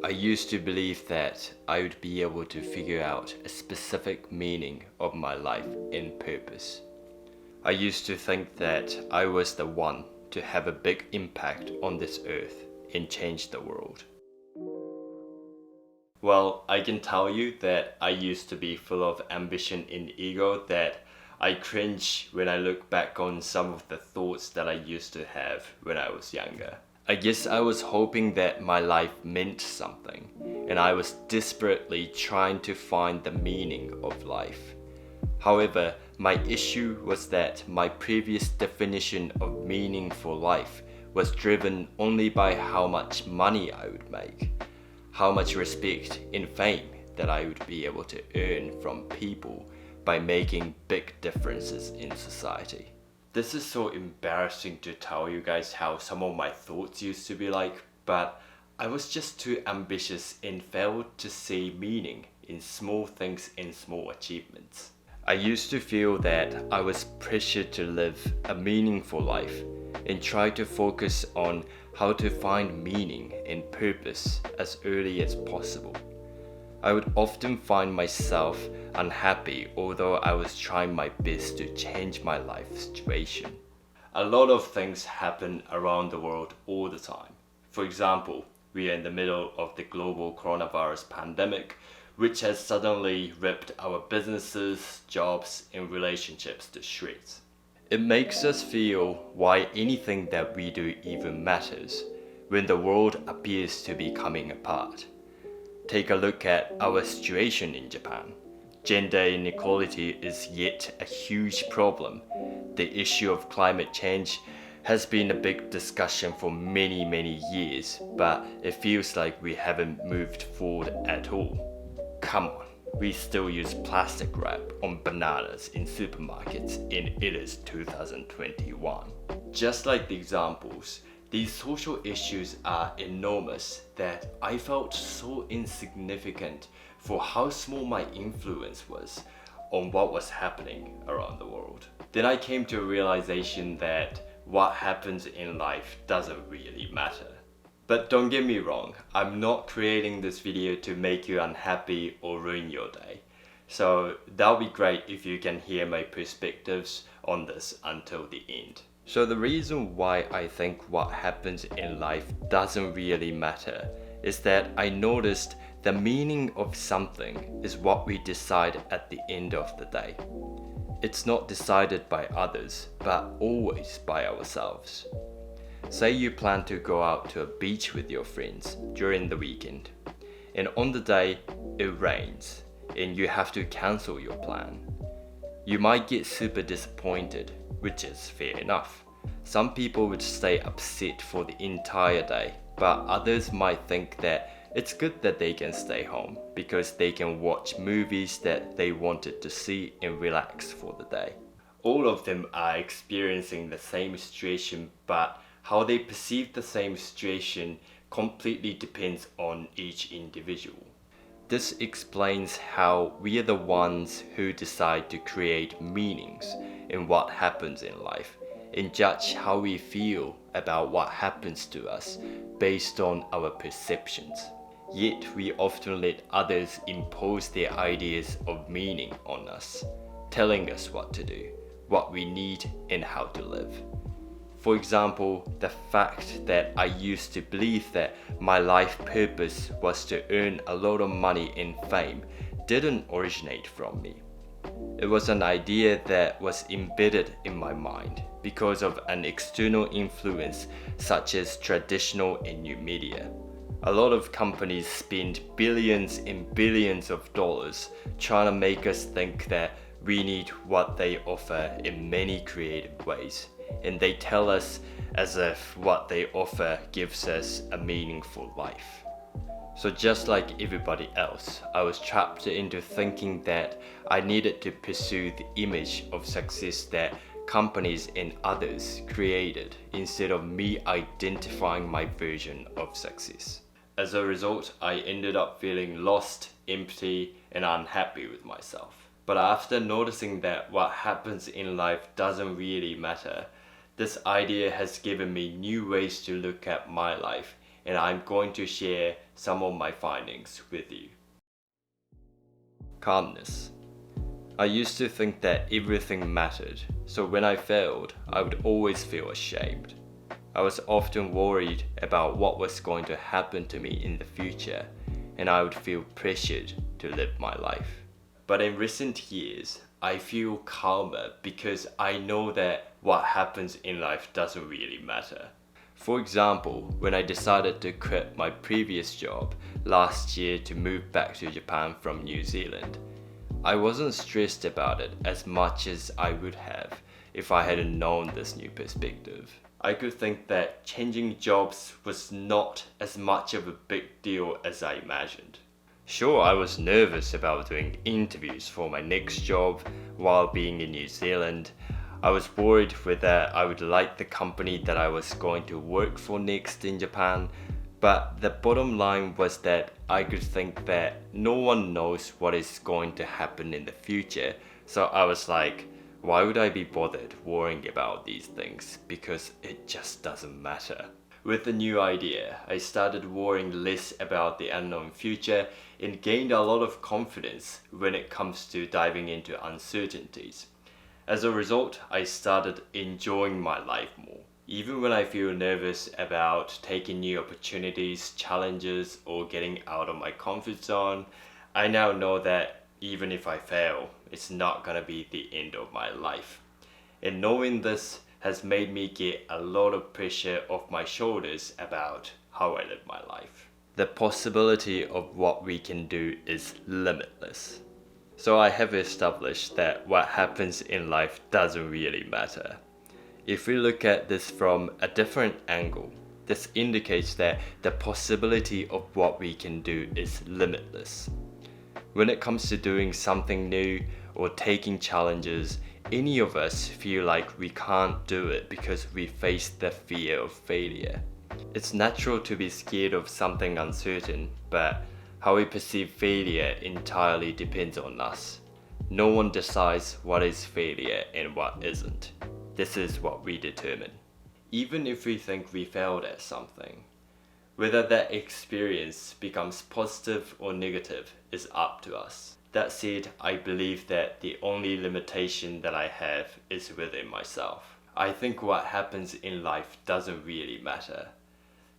I used to believe that I would be able to figure out a specific meaning of my life and purpose. I used to think that I was the one to have a big impact on this earth and change the world. Well, I can tell you that I used to be full of ambition and ego that I cringe when I look back on some of the thoughts that I used to have when I was younger. I guess I was hoping that my life meant something, and I was desperately trying to find the meaning of life. However, my issue was that my previous definition of meaning for life was driven only by how much money I would make, how much respect and fame that I would be able to earn from people by making big differences in society. This is so embarrassing to tell you guys how some of my thoughts used to be like, but I was just too ambitious and failed to see meaning in small things and small achievements. I used to feel that I was pressured to live a meaningful life and try to focus on how to find meaning and purpose as early as possible. I would often find myself unhappy although I was trying my best to change my life situation. A lot of things happen around the world all the time. For example, we are in the middle of the global coronavirus pandemic, which has suddenly ripped our businesses, jobs, and relationships to shreds. It makes us feel why anything that we do even matters when the world appears to be coming apart. Take a look at our situation in Japan. Gender inequality is yet a huge problem. The issue of climate change has been a big discussion for many years, but it feels like we haven't moved forward at all. Come on, we still use plastic wrap on bananas in supermarkets and it is 2021. Just like the examples, these social issues are enormous that I felt so insignificant for how small my influence was on what was happening around the world. Then I came to a realization that what happens in life doesn't really matter. But don't get me wrong, I'm not creating this video to make you unhappy or ruin your day. So that'll be great if you can hear my perspectives on this until the end. So the reason why I think what happens in life doesn't really matter is that I noticed the meaning of something is what we decide at the end of the day. It's not decided by others, but always by ourselves. Say you plan to go out to a beach with your friends during the weekend, and on the day it rains and you have to cancel your plan. You might get super disappointed, which is fair enough. Some people would stay upset for the entire day, but others might think that it's good that they can stay home because they can watch movies that they wanted to see and relax for the day. All of them are experiencing the same situation, but how they perceive the same situation completely depends on each individual. This explains how we are the ones who decide to create meanings in what happens in life and judge how we feel about what happens to us based on our perceptions. Yet we often let others impose their ideas of meaning on us, telling us what to do, what we need, and how to live. For example, the fact that I used to believe that my life purpose was to earn a lot of money and fame didn't originate from me. It was an idea that was embedded in my mind because of an external influence such as traditional and new media. A lot of companies spend billions and billions of dollars trying to make us think that we need what they offer in many creative ways, and they tell us as if what they offer gives us a meaningful life. So just like everybody else, I was trapped into thinking that I needed to pursue the image of success that companies and others created instead of me identifying my version of success. As a result, I ended up feeling lost, empty, and unhappy with myself. But after noticing that what happens in life doesn't really matter, this idea has given me new ways to look at my life and I'm going to share some of my findings with you. Calmness. I used to think that everything mattered, so when I failed, I would always feel ashamed. I was often worried about what was going to happen to me in the future, and I would feel pressured to live my life. But in recent years, I feel calmer because I know that what happens in life doesn't really matter. For example, when I decided to quit my previous job last year to move back to Japan from New Zealand, I wasn't stressed about it as much as I would have if I hadn't known this new perspective. I could think that changing jobs was not as much of a big deal as I imagined. Sure, I was nervous about doing interviews for my next job while being in New Zealand. I was worried whether I would like the company that I was going to work for next in Japan, but the bottom line was that I could think that no one knows what is going to happen in the future, so I was like, why would I be bothered worrying about these things, because it just doesn't matter. With the new idea, I started worrying less about the unknown future and gained a lot of confidence when it comes to diving into uncertainties. As a result, I started enjoying my life more. Even when I feel nervous about taking new opportunities, challenges, or getting out of my comfort zone, I now know that even if I fail, it's not gonna be the end of my life. And knowing this has made me get a lot of pressure off my shoulders about how I live my life. The possibility of what we can do is limitless. So I have established that what happens in life doesn't really matter. If we look at this from a different angle, this indicates that the possibility of what we can do is limitless. When it comes to doing something new or taking challenges, any of us feel like we can't do it because we face the fear of failure. It's natural to be scared of something uncertain, but how we perceive failure entirely depends on us. No one decides what is failure and what isn't. This is what we determine. Even if we think we failed at something, whether that experience becomes positive or negative is up to us. That said, I believe that the only limitation that I have is within myself. I think what happens in life doesn't really matter.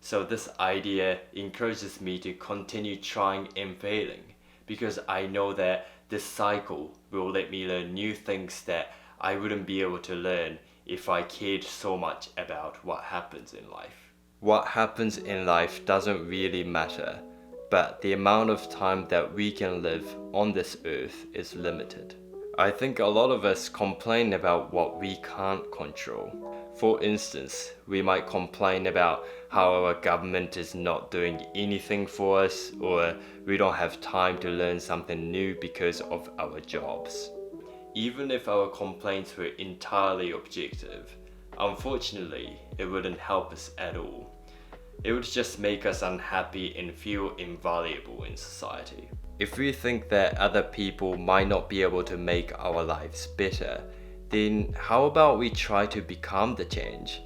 So this idea encourages me to continue trying and failing, because I know that this cycle will let me learn new things that I wouldn't be able to learn if I cared so much about what happens in life. What happens in life doesn't really matter, but the amount of time that we can live on this earth is limited. I think a lot of us complain about what we can't control. For instance, we might complain about how our government is not doing anything for us, or we don't have time to learn something new because of our jobs. Even if our complaints were entirely objective, unfortunately, it wouldn't help us at all. It would just make us unhappy and feel invaluable in society. If we think that other people might not be able to make our lives better, then how about we try to become the change?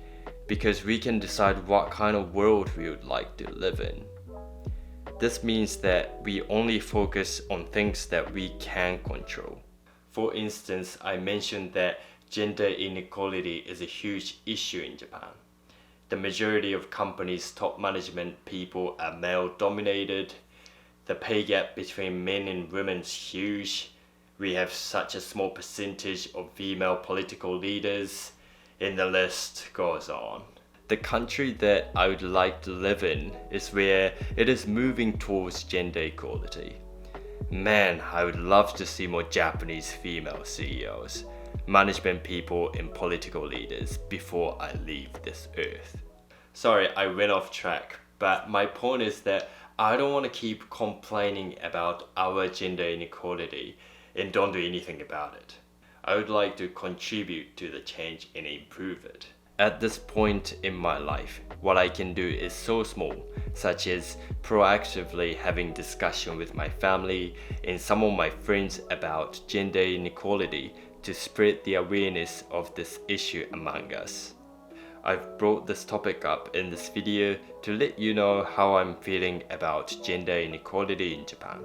Because we can decide what kind of world we would like to live in. This means that we only focus on things that we can control. For instance, I mentioned that gender inequality is a huge issue in Japan. The majority of companies' top management people are male dominated. The pay gap between men and women is huge. We have such a small percentage of female political leaders, and the list goes on. The country that I would like to live in is where it is moving towards gender equality. Man, I would love to see more Japanese female CEOs, management people, and political leaders before I leave this earth. Sorry, I went off track, but my point is that I don't want to keep complaining about our gender inequality and don't do anything about it. I would like to contribute to the change and improve it. At this point in my life, what I can do is so small, such as proactively having discussion with my family and some of my friends about gender inequality to spread the awareness of this issue among us. I've brought this topic up in this video to let you know how I'm feeling about gender inequality in Japan.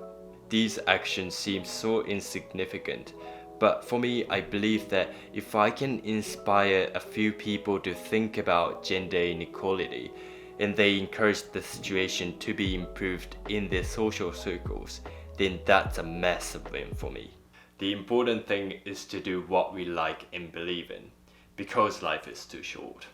These actions seem so insignificant, but for me, I believe that if I can inspire a few people to think about gender inequality, and they encourage the situation to be improved in their social circles, then that's a massive win for me. The important thing is to do what we like and believe in, because life is too short.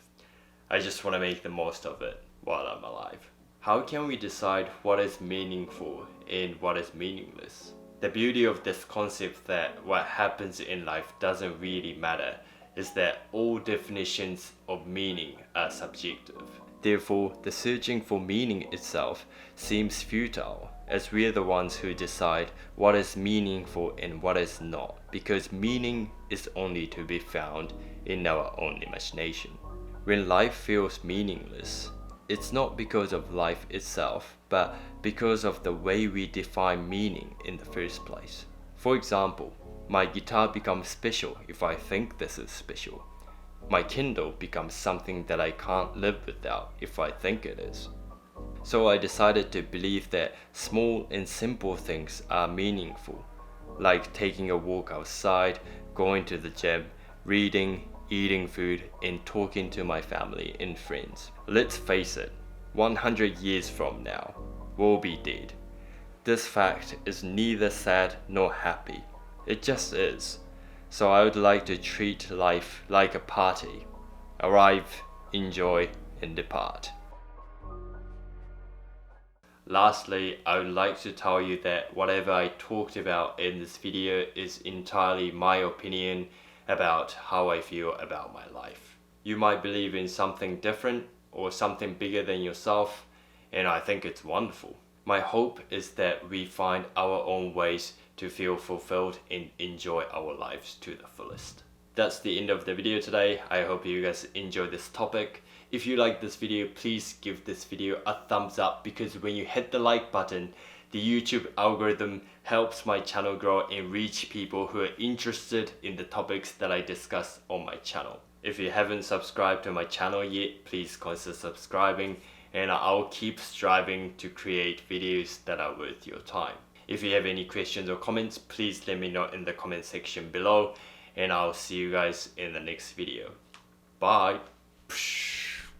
I just want to make the most of it while I'm alive. How can we decide what is meaningful and what is meaningless? The beauty of this concept that what happens in life doesn't really matter is that all definitions of meaning are subjective. Therefore, the searching for meaning itself seems futile, as we are the ones who decide what is meaningful and what is not, because meaning is only to be found in our own imagination. When life feels meaningless, it's not because of life itself, but because of the way we define meaning in the first place. For example, my guitar becomes special if I think this is special. My Kindle becomes something that I can't live without if I think it is. So I decided to believe that small and simple things are meaningful, like taking a walk outside, going to the gym, reading, eating food, and talking to my family and friends. Let's face it, 100 years from now, we'll be dead. This fact is neither sad nor happy. It just is. So I would like to treat life like a party. Arrive, enjoy, and depart. Lastly, I would like to tell you that whatever I talked about in this video is entirely my opinion about how I feel about my life. You might believe in something different or something bigger than yourself, and I think it's wonderful. My hope is that we find our own ways to feel fulfilled and enjoy our lives to the fullest. That's the end of the video today. I hope you guys enjoyed this topic. If you like this video, please give this video a thumbs up, because when you hit the like button, the YouTube algorithm helps my channel grow and reach people who are interested in the topics that I discuss on my channel. If you haven't subscribed to my channel yet, please consider subscribing, and I'll keep striving to create videos that are worth your time. If you have any questions or comments, please let me know in the comment section below, and I'll see you guys in the next video. Bye!